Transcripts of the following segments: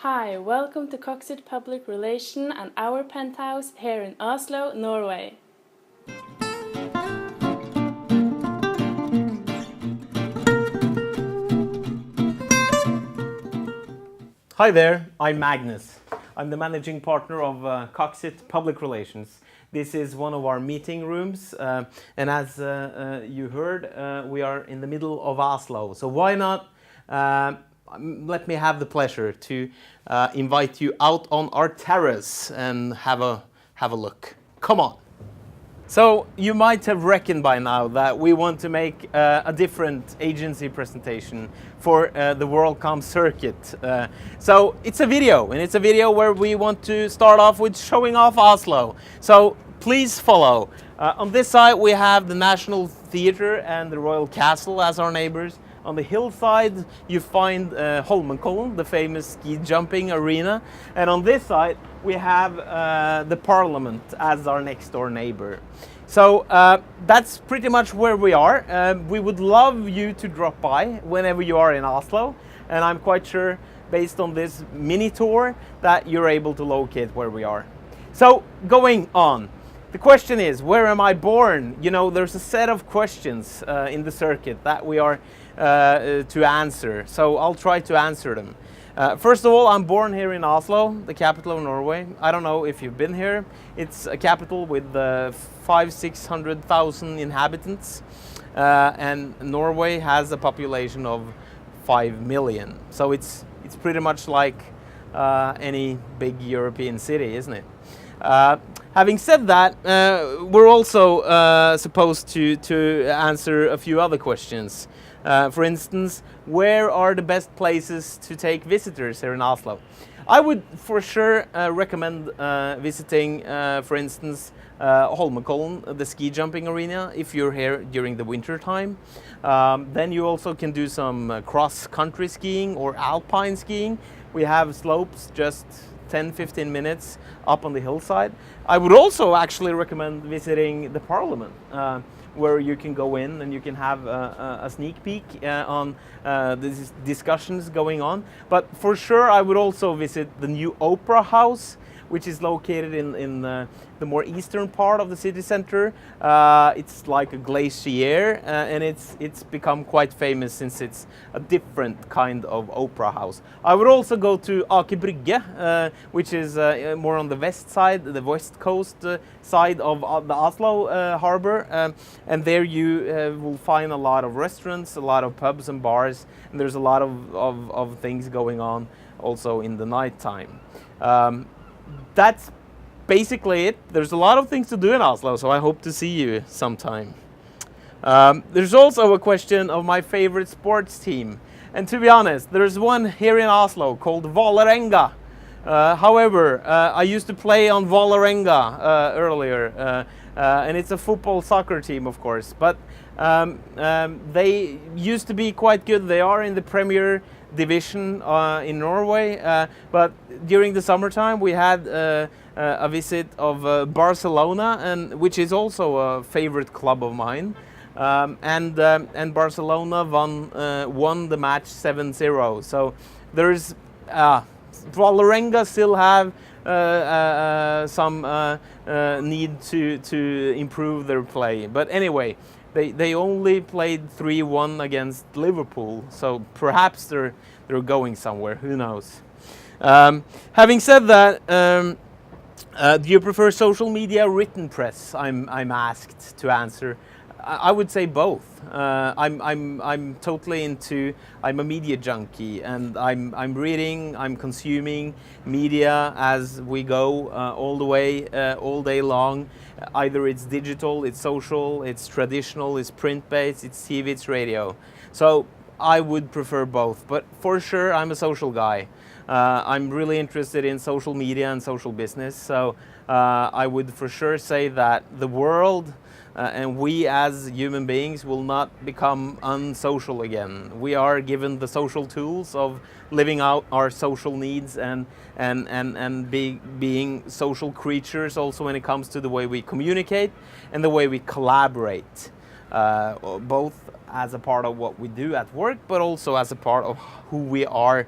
Hi, welcome to Coxit Public Relation and our penthouse here in Oslo, Norway. Hi there, I'm Magnus. I'm the managing partner of Coxit Public Relations. This is one of our meeting rooms, and as you heard, we are in the middle of Oslo. So why not let me have the pleasure to invite you out on our terrace and have a look. Come on. So you might have reckoned by now that we want to make a different agency presentation for the WorldCom circuit. So it's a video, and it's a video where we want to start off with showing off Oslo. So please follow. On this side we have the National Theatre and the Royal Castle as our neighbors. On the hillside you find Holmenkollen, the famous ski jumping arena. And on this side we have the Parliament as our next door neighbor. So that's pretty much where we are. We would love you to drop by whenever you are in Oslo. And I'm quite sure, based on this mini tour, that you're able to locate where we are. So going on. The question is, where am I born? You know, there's a set of questions in the circuit that we are to answer. So I'll try to answer them. First of all, I'm born here in Oslo, the capital of Norway. I don't know if you've been here. It's a capital with 500,000-600,000 inhabitants. And Norway has a population of 5 million. So it's pretty much like any big European city, isn't it? Having said that, we're also supposed to answer a few other questions. For instance, where are the best places to take visitors here in Oslo? I would for sure recommend visiting, for instance, Holmenkollen, the ski jumping arena, if you're here during the winter time. Then you also can do some cross-country skiing or alpine skiing. We have slopes just 10-15 minutes up on the hillside. I would also actually recommend visiting the Parliament, where you can go in and you can have a sneak peek on the discussions going on. But for sure I would also visit the new Opera House, which is located in the more eastern part of the city center. It's like a glacier, and it's become quite famous since it's a different kind of opera house. I would also go to Aker Brygge, which is more on the west side, the west coast side of the Oslo harbor, and there you will find a lot of restaurants, a lot of pubs and bars, and there's a lot of things going on also in the night time. That's basically it. There's a lot of things to do in Oslo, so I hope to see you sometime. There's also a question of my favorite sports team. And to be honest, there's one here in Oslo called Vålerenga. However, I used to play on Vålerenga earlier, and it's a football soccer team, of course. But they used to be quite good. They are in the Premier Division in Norway, but during the summertime we had a visit of Barcelona, which is also a favorite club of mine, and Barcelona won the match 7-0. So there's Vålerenga still have some need to improve their play, but anyway. They only played 3-1 against Liverpool, so perhaps they're going somewhere. Who knows? Having said that, do you prefer social media or written press? I'm asked to answer. I would say both. I'm totally into. I'm a media junkie, and I'm reading. I'm consuming media as we go all the way, all day long. Either it's digital, it's social, it's traditional, it's print-based, it's TV, it's radio. So I would prefer both, but for sure I'm a social guy. I'm really interested in social media and social business, so I would for sure say that the world and we as human beings will not become unsocial again. We are given the social tools of living out our social needs and being social creatures also when it comes to the way we communicate and the way we collaborate, both as a part of what we do at work, but also as a part of who we are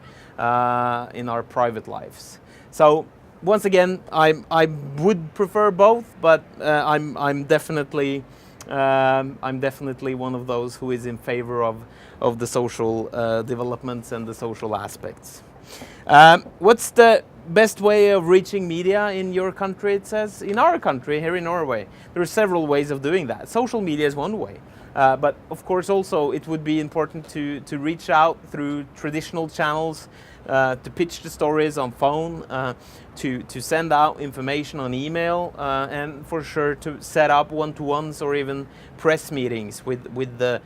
in our private lives. So once again, I would prefer both, but I'm definitely one of those who is in favor of the social developments and the social aspects. What's the best way of reaching media in your country? It says in our country, here in Norway, there are several ways of doing that. Social media is one way. But of course also it would be important to reach out through traditional channels, to pitch the stories on phone, to send out information on email, and for sure to set up one-to-ones or even press meetings with the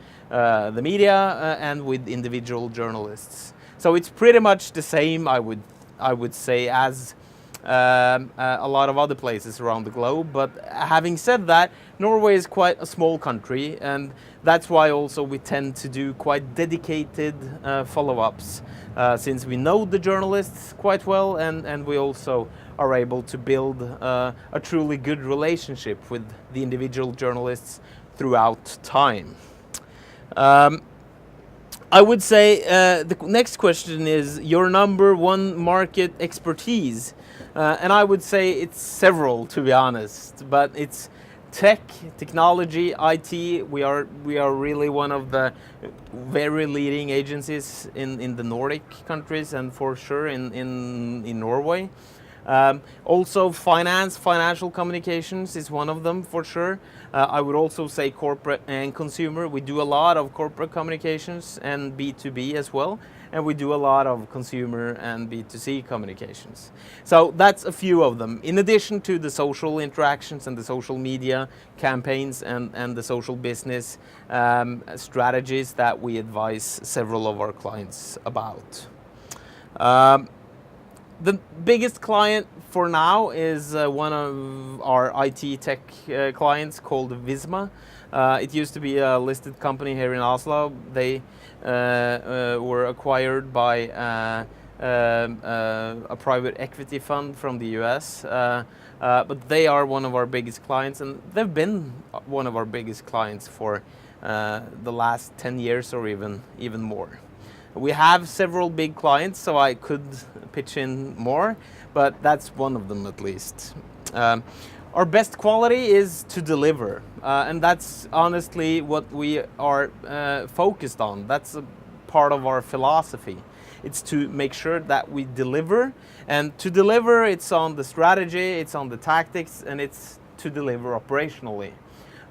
media and with individual journalists. So it's pretty much the same, I would say, as a lot of other places around the globe. But having said that, Norway is quite a small country, and that's why also we tend to do quite dedicated follow-ups, since we know the journalists quite well, and we also are able to build a truly good relationship with the individual journalists throughout time. I would say the next question is your number one market expertise. And I would say it's several, to be honest, but it's technology, IT. We are really one of the very leading agencies in the Nordic countries, and for sure in Norway. Also financial communications is one of them for sure. I would also say corporate and consumer. We do a lot of corporate communications and B2B as well, and we do a lot of consumer and B2C communications. So that's a few of them, in addition to the social interactions and the social media campaigns and the social business strategies that we advise several of our clients about. The biggest client for now is one of our IT tech clients called Visma. It used to be a listed company here in Oslo. They were acquired by a private equity fund from the US, but they are one of our biggest clients, and they've been one of our biggest clients for the last 10 years or even more. We have several big clients, so I could pitch in more, but that's one of them at least. Our best quality is to deliver, and that's honestly what we are focused on. That's a part of our philosophy. It's to make sure that we deliver, and to deliver, it's on the strategy, it's on the tactics, and it's to deliver operationally.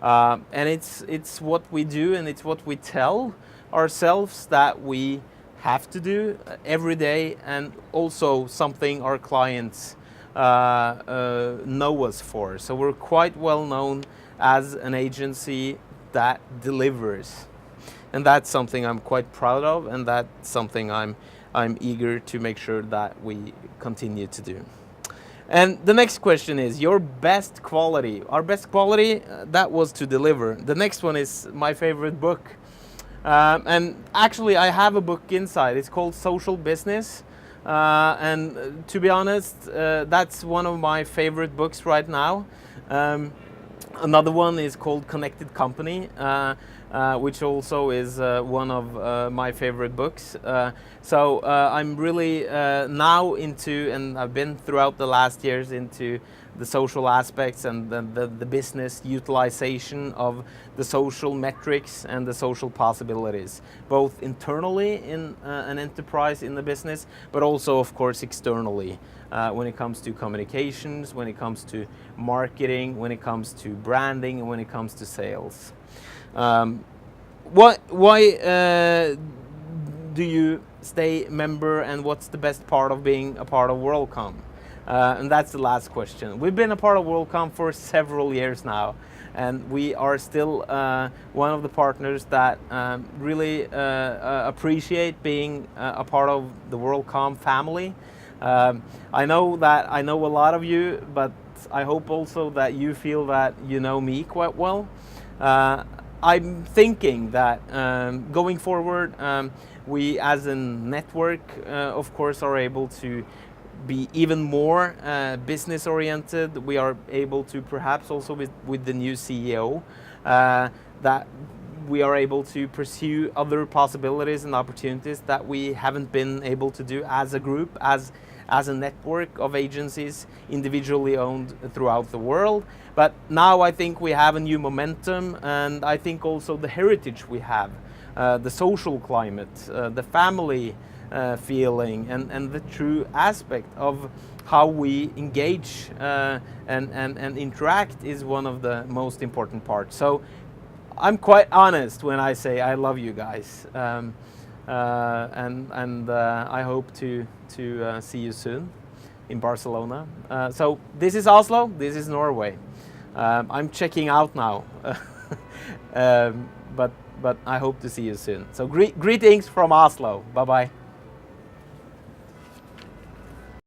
And it's what we do, and it's what we tell ourselves that we have to do every day, and also something our clients know us for. So we're quite well known as an agency that delivers, and that's something I'm quite proud of, and that's something I'm eager to make sure that we continue to do. And the next question is your best quality. Our best quality, that was to deliver. The next one is my favorite book. And actually I have a book inside. It's called Social Business. And to be honest, that's one of my favorite books right now. Another one is called Connected Company, which also is one of my favorite books. So I'm really now into, and I've been throughout the last years into the social aspects and the business utilization of the social metrics and the social possibilities, both internally in an enterprise in the business, but also of course externally when it comes to communications, when it comes to marketing, when it comes to branding, and when it comes to sales. Why do you stay member, and what's the best part of being a part of WorldCom? And that's the last question. We've been a part of WorldCom for several years now, and we are still one of the partners that really appreciate being a part of the WorldCom family. I know a lot of you, but I hope also that you feel that you know me quite well. I'm thinking that going forward, we as a network, of course, are able to be even more business oriented. We are able to perhaps also with the new CEO that we are able to pursue other possibilities and opportunities that we haven't been able to do as a group, as a network of agencies individually owned throughout the world. But now I think we have a new momentum, and I think also the heritage we have, the social climate, the family feeling, and the true aspect of how we engage and interact is one of the most important parts. So I'm quite honest when I say I love you guys, and I hope to see you soon in Barcelona. So this is Oslo, this is Norway. I'm checking out now, but I hope to see you soon. So greetings from Oslo. Bye bye.